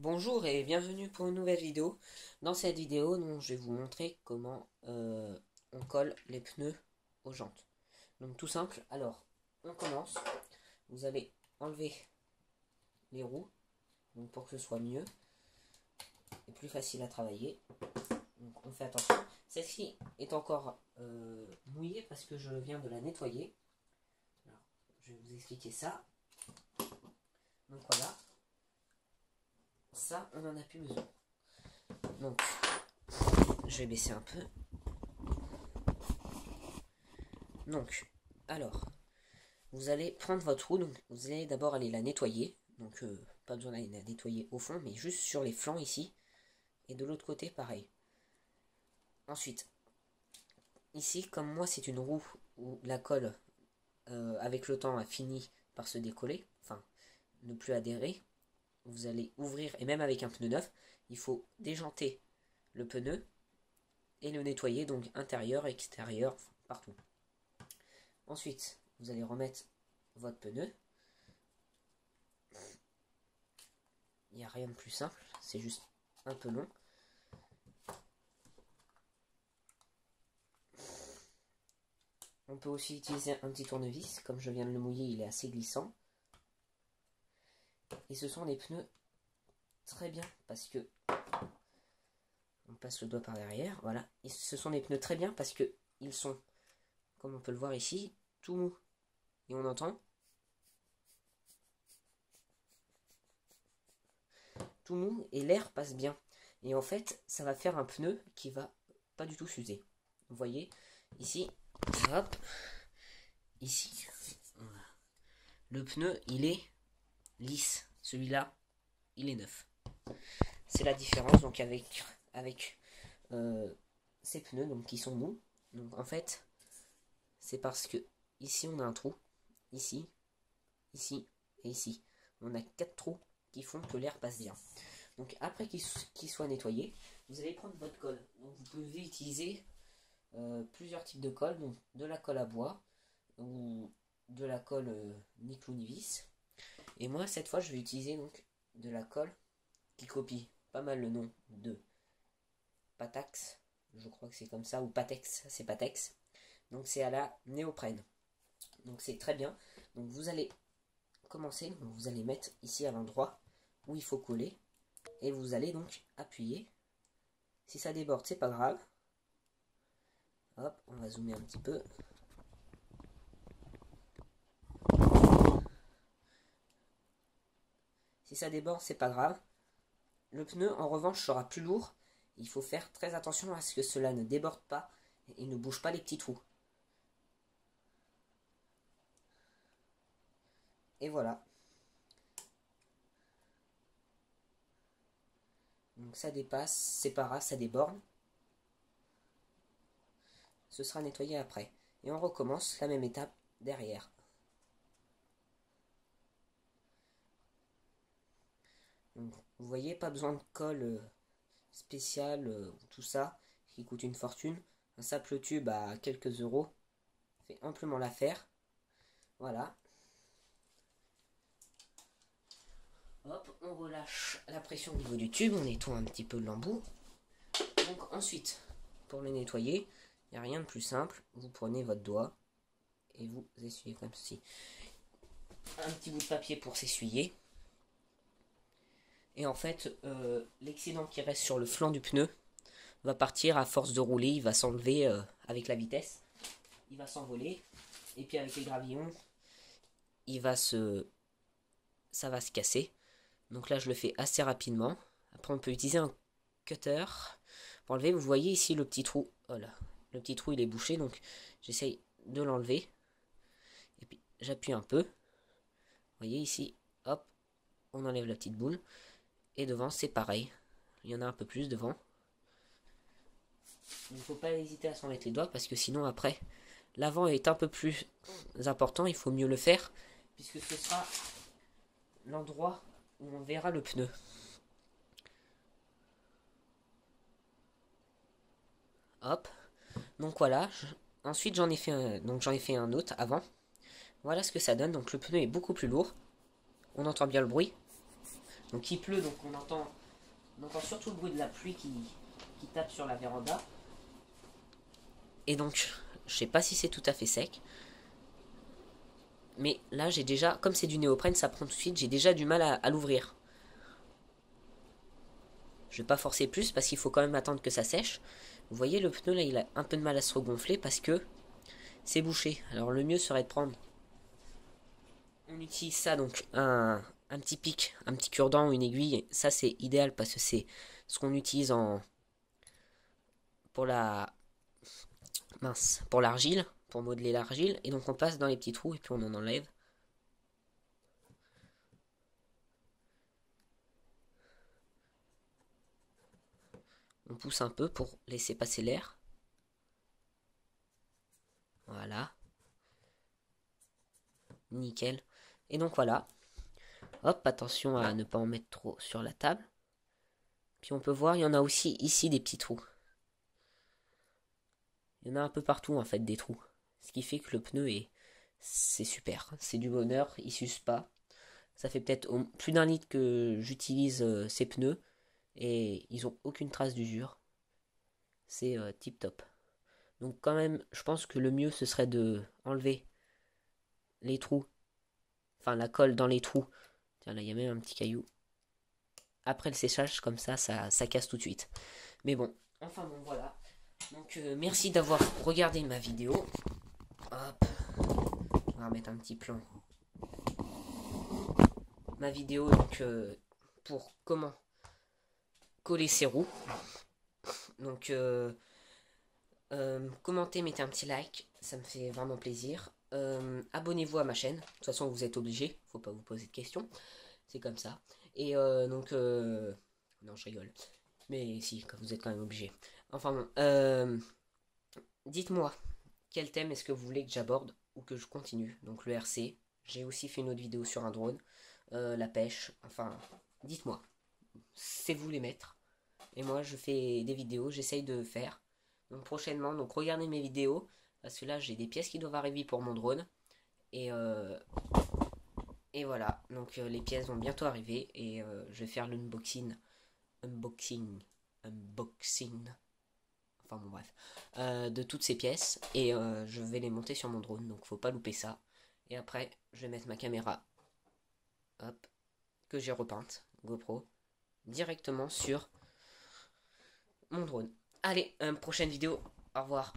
Bonjour et bienvenue pour une nouvelle vidéo. Dans cette vidéo, je vais vous montrer comment on colle les pneus aux jantes. Donc tout simple, alors on commence. Vous allez enlever les roues donc pour que ce soit mieux et plus facile à travailler. Donc on fait attention. Celle-ci est encore mouillée parce que je viens de la nettoyer. Alors, je vais vous expliquer ça. Donc voilà. Ça, on n'en a plus besoin. Donc, je vais baisser un peu. Donc, alors, vous allez prendre votre roue. Donc, vous allez d'abord aller la nettoyer. Donc, pas besoin d'aller la nettoyer au fond, mais juste sur les flancs ici. Et de l'autre côté, pareil. Ensuite, ici, comme moi, c'est une roue où la colle, avec le temps, a fini par se décoller. Enfin, ne plus adhérer. Vous allez ouvrir, et même avec un pneu neuf, il faut déjanter le pneu et le nettoyer, donc intérieur, extérieur, partout. Ensuite, vous allez remettre votre pneu. Il n'y a rien de plus simple, c'est juste un peu long. On peut aussi utiliser un petit tournevis, comme je viens de le mouiller, il est assez glissant. Et ce sont des pneus très bien, parce que... On passe le doigt par derrière, voilà. Et ce sont des pneus très bien, parce que ils sont, comme on peut le voir ici, tout mous. Et on entend tout mou et l'air passe bien. Et en fait, ça va faire un pneu qui va pas du tout s'user. Vous voyez, ici, hop, ici, voilà. Le pneu, il est lisse. Celui-là, il est neuf. C'est la différence donc avec ces pneus donc qui sont mous. Donc en fait, c'est parce que ici on a un trou, ici, ici et ici. On a 4 trous qui font que l'air passe bien. Donc après qu'il soit nettoyé, vous allez prendre votre colle. Donc vous pouvez utiliser plusieurs types de colle, donc de la colle à bois ou de la colle ni clou ni vis. Et moi cette fois je vais utiliser donc de la colle qui copie pas mal le nom de Patax, je crois que c'est comme ça, ou Patex, c'est Patex. Donc c'est à la néoprène. Donc c'est très bien. Donc vous allez commencer, donc vous allez mettre ici à l'endroit où il faut coller. Et vous allez donc appuyer. Si ça déborde, c'est pas grave. Hop, on va zoomer un petit peu. Si ça déborde, c'est pas grave. Le pneu, en revanche, sera plus lourd. Il faut faire très attention à ce que cela ne déborde pas et ne bouge pas les petits trous. Et voilà. Donc ça dépasse, c'est pas grave, ça déborde. Ce sera nettoyé après. Et on recommence la même étape derrière. Donc, vous voyez, pas besoin de colle spéciale, tout ça, qui coûte une fortune. Un simple tube à quelques euros fait amplement l'affaire. Voilà. Hop, on relâche la pression au niveau du tube, on nettoie un petit peu l'embout. Donc ensuite, pour le nettoyer, il n'y a rien de plus simple. Vous prenez votre doigt et vous essuyez comme ceci. Un petit bout de papier pour s'essuyer. Et en fait, l'excédent qui reste sur le flanc du pneu va partir à force de rouler, il va s'enlever avec la vitesse. Il va s'envoler. Et puis avec les gravillons, ça va se casser. Donc là, je le fais assez rapidement. Après, on peut utiliser un cutter pour enlever. Vous voyez ici le petit trou. Oh là, le petit trou, il est bouché. Donc, j'essaye de l'enlever. Et puis, j'appuie un peu. Vous voyez ici, hop, on enlève la petite boule. Et devant, c'est pareil. Il y en a un peu plus devant. Il ne faut pas hésiter à s'en mettre les doigts parce que sinon, après, l'avant est un peu plus important. Il faut mieux le faire puisque ce sera l'endroit où on verra le pneu. Hop. Donc voilà. Ensuite j'en ai fait un autre avant. Voilà ce que ça donne. Donc le pneu est beaucoup plus lourd. On entend bien le bruit. Donc il pleut, donc on entend surtout le bruit de la pluie qui tape sur la véranda. Et donc, je sais pas si c'est tout à fait sec. Mais là, j'ai déjà, comme c'est du néoprène, ça prend tout de suite, j'ai déjà du mal à l'ouvrir. Je vais pas forcer plus parce qu'il faut quand même attendre que ça sèche. Vous voyez, le pneu là, il a un peu de mal à se regonfler parce que c'est bouché. Alors le mieux serait de prendre... On utilise ça, donc un petit pic, un petit cure-dent ou une aiguille. Ça, c'est idéal parce que c'est ce qu'on utilise pour la... Mince, pour l'argile, pour modeler l'argile. Et donc on passe dans les petits trous et puis on en enlève. On pousse un peu pour laisser passer l'air. Voilà. Nickel. Et donc voilà. Hop, attention à ne pas en mettre trop sur la table. Puis on peut voir, il y en a aussi ici des petits trous. Il y en a un peu partout en fait des trous. Ce qui fait que le pneu c'est super. C'est du bonheur, il s'use pas. Ça fait peut-être plus d'un litre que j'utilise ces pneus. Et ils ont aucune trace d'usure. C'est tip top. Donc quand même, je pense que le mieux ce serait de enlever les trous. Enfin la colle dans les trous. Tiens là il y a même un petit caillou. Après le séchage comme ça casse tout de suite. Mais bon, enfin bon voilà. Donc merci d'avoir regardé ma vidéo. Hop. On va mettre un petit plan. Ma vidéo donc pour comment coller ses roues. Donc commentez, mettez un petit like, ça me fait vraiment plaisir. Abonnez-vous à ma chaîne. De toute façon vous êtes obligés, faut pas vous poser de questions. C'est comme ça. Et donc non je rigole. Mais si, vous êtes quand même obligés. Enfin bon, dites-moi quel thème est-ce que vous voulez que j'aborde ou que je continue. Donc le RC, j'ai aussi fait une autre vidéo sur un drone, la pêche, enfin dites-moi. C'est vous les maîtres. Et moi je fais des vidéos, j'essaye de faire. Donc prochainement, donc regardez mes vidéos. Parce que là j'ai des pièces qui doivent arriver pour mon drone. Et voilà, donc les pièces vont bientôt arriver. Et je vais faire l'unboxing. Unboxing. Enfin bon bref. De toutes ces pièces. Et je vais les monter sur mon drone. Donc faut pas louper ça. Et après, je vais mettre ma caméra. Hop. Que j'ai repeinte. GoPro. Directement sur mon drone. Allez, prochaine vidéo. Au revoir.